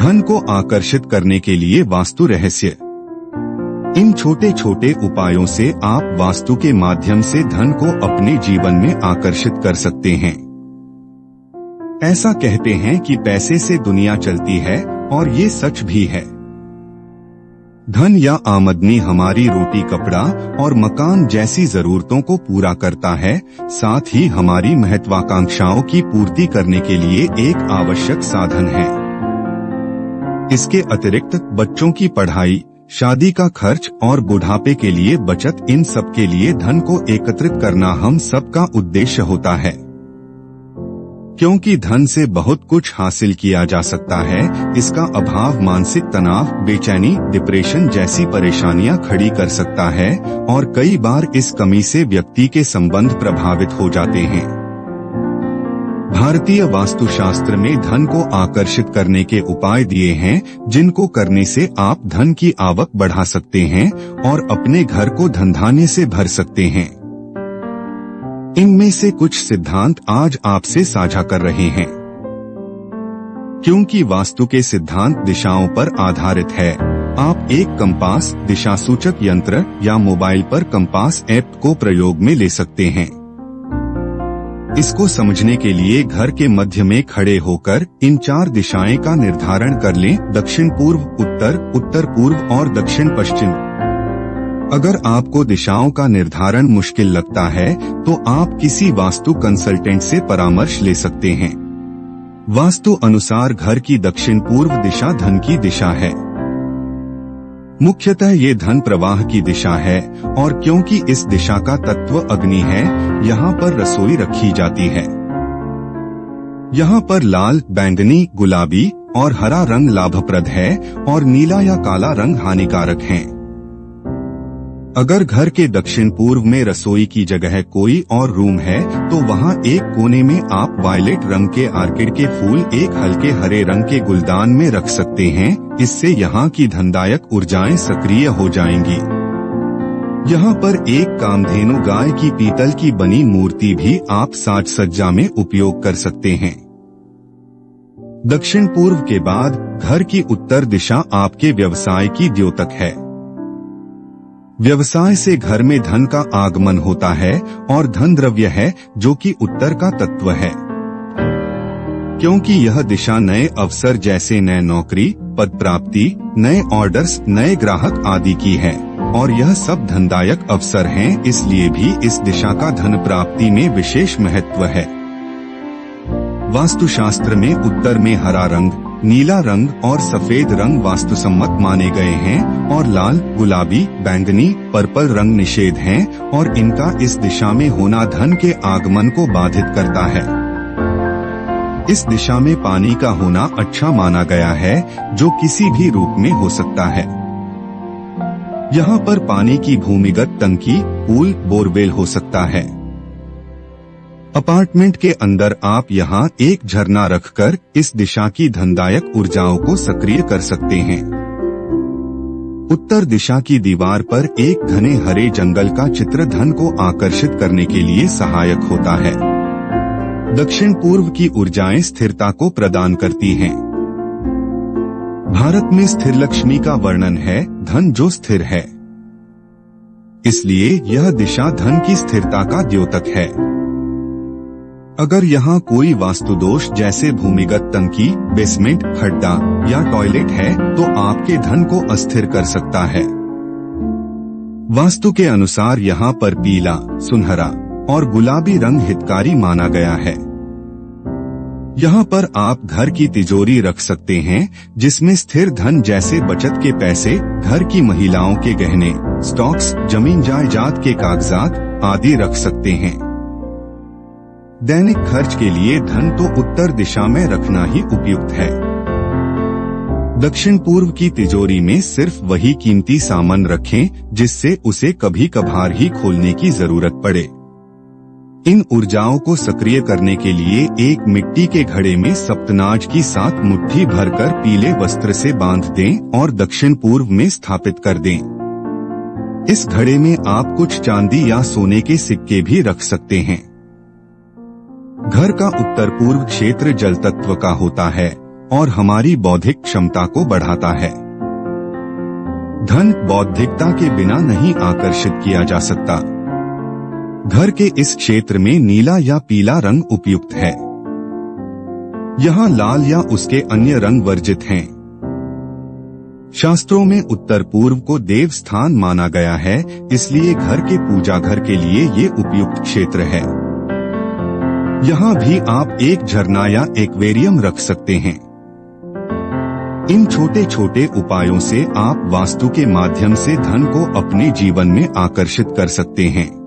धन को आकर्षित करने के लिए वास्तु रहस्य। इन छोटे छोटे उपायों से आप वास्तु के माध्यम से धन को अपने जीवन में आकर्षित कर सकते हैं। ऐसा कहते हैं कि पैसे से दुनिया चलती है, और ये सच भी है। धन या आमदनी हमारी रोटी, कपड़ा और मकान जैसी जरूरतों को पूरा करता है, साथ ही हमारी महत्वाकांक्षाओं की पूर्ति करने के लिए एक आवश्यक साधन है। इसके अतिरिक्त बच्चों की पढ़ाई, शादी का खर्च और बुढ़ापे के लिए बचत, इन सब के लिए धन को एकत्रित करना हम सबका उद्देश्य होता है। क्योंकि धन से बहुत कुछ हासिल किया जा सकता है, इसका अभाव मानसिक तनाव, बेचैनी, डिप्रेशन जैसी परेशानियां खड़ी कर सकता है, और कई बार इस कमी से व्यक्ति के संबंध प्रभावित हो जाते हैं। भारतीय वास्तुशास्त्र में धन को आकर्षित करने के उपाय दिए हैं, जिनको करने से आप धन की आवक बढ़ा सकते हैं और अपने घर को धनधान्य से भर सकते हैं। इनमें से कुछ सिद्धांत आज आपसे साझा कर रहे हैं। क्योंकि वास्तु के सिद्धांत दिशाओं पर आधारित है, आप एक कंपास, दिशा सूचक यंत्र या मोबाइल पर कंपास ऐप को प्रयोग में ले सकते हैं। इसको समझने के लिए घर के मध्य में खड़े होकर इन 4 दिशाएं का निर्धारण कर लें: दक्षिण पूर्व, उत्तर, उत्तर पूर्व और दक्षिण पश्चिम। अगर आपको दिशाओं का निर्धारण मुश्किल लगता है, तो आप किसी वास्तु कंसल्टेंट से परामर्श ले सकते हैं। वास्तु अनुसार घर की दक्षिण पूर्व दिशा धन की दिशा है। मुख्यतः ये धन प्रवाह की दिशा है, और क्योंकि इस दिशा का तत्व अग्नि है, यहाँ पर रसोई रखी जाती है। यहाँ पर लाल, बैंगनी, गुलाबी और हरा रंग लाभप्रद है, और नीला या काला रंग हानिकारक है। अगर घर के दक्षिण पूर्व में रसोई की जगह कोई और रूम है, तो वहाँ एक कोने में आप वायलेट रंग के आर्किड के फूल एक हल्के हरे रंग के गुलदान में रख सकते हैं। इससे यहाँ की धनदायक ऊर्जाएं सक्रिय हो जाएंगी। यहाँ पर एक कामधेनु गाय की पीतल की बनी मूर्ति भी आप साज सज्जा में उपयोग कर सकते हैं। दक्षिण पूर्व के बाद घर की उत्तर दिशा आपके व्यवसाय की द्योतक है। व्यवसाय से घर में धन का आगमन होता है, और धन द्रव्य है जो कि उत्तर का तत्व है। क्योंकि यह दिशा नए अवसर जैसे नए नौकरी, पद प्राप्ति, नए ऑर्डर्स, नए ग्राहक आदि की है, और यह सब धनदायक अवसर हैं, इसलिए भी इस दिशा का धन प्राप्ति में विशेष महत्व है। वास्तुशास्त्र में उत्तर में हरा रंग, नीला रंग और सफेद रंग वास्तुसम्मत माने गए हैं, और लाल, गुलाबी, बैंगनी, पर्पल रंग निषेध हैं, और इनका इस दिशा में होना धन के आगमन को बाधित करता है। इस दिशा में पानी का होना अच्छा माना गया है, जो किसी भी रूप में हो सकता है। यहाँ पर पानी की भूमिगत टंकी, पूल, बोरवेल हो सकता है। अपार्टमेंट के अंदर आप यहाँ एक झरना रखकर इस दिशा की धनदायक ऊर्जाओं को सक्रिय कर सकते हैं। उत्तर दिशा की दीवार पर एक घने हरे जंगल का चित्र धन को आकर्षित करने के लिए सहायक होता है। दक्षिण पूर्व की ऊर्जाएं स्थिरता को प्रदान करती हैं। भारत में स्थिर लक्ष्मी का वर्णन है, धन जो स्थिर है। इसलिए यह दिशा धन की स्थिरता का द्योतक है। अगर यहाँ कोई वास्तु दोष जैसे भूमिगत टंकी, बेसमेंट, खड्डा या टॉयलेट है, तो आपके धन को अस्थिर कर सकता है। वास्तु के अनुसार यहाँ पर पीला, सुनहरा और गुलाबी रंग हितकारी माना गया है। यहाँ पर आप घर की तिजोरी रख सकते हैं, जिसमें स्थिर धन जैसे बचत के पैसे, घर की महिलाओं के गहने, स्टॉक्स, जमीन जायदाद के कागजात आदि रख सकते हैं। दैनिक खर्च के लिए धन तो उत्तर दिशा में रखना ही उपयुक्त है। दक्षिण पूर्व की तिजोरी में सिर्फ वही कीमती सामान रखें जिससे उसे कभी कभार ही खोलने की जरूरत पड़े। इन ऊर्जाओं को सक्रिय करने के लिए एक मिट्टी के घड़े में सप्तनाज की 7 मुट्ठी भरकर पीले वस्त्र से बांध दें और दक्षिण पूर्व में स्थापित कर दें। इस घड़े में आप कुछ चांदी या सोने के सिक्के भी रख सकते हैं। घर का उत्तर पूर्व क्षेत्र जल तत्व का होता है, और हमारी बौद्धिक क्षमता को बढ़ाता है। धन बौद्धिकता के बिना नहीं आकर्षित किया जा सकता। घर के इस क्षेत्र में नीला या पीला रंग उपयुक्त है। यहाँ लाल या उसके अन्य रंग वर्जित हैं। शास्त्रों में उत्तर पूर्व को देव स्थान माना गया है, इसलिए घर के पूजा घर के लिए ये उपयुक्त क्षेत्र है। यहाँ भी आप एक झरना या एक्वेरियम रख सकते हैं। इन छोटे छोटे उपायों से आप वास्तु के माध्यम से धन को अपने जीवन में आकर्षित कर सकते हैं।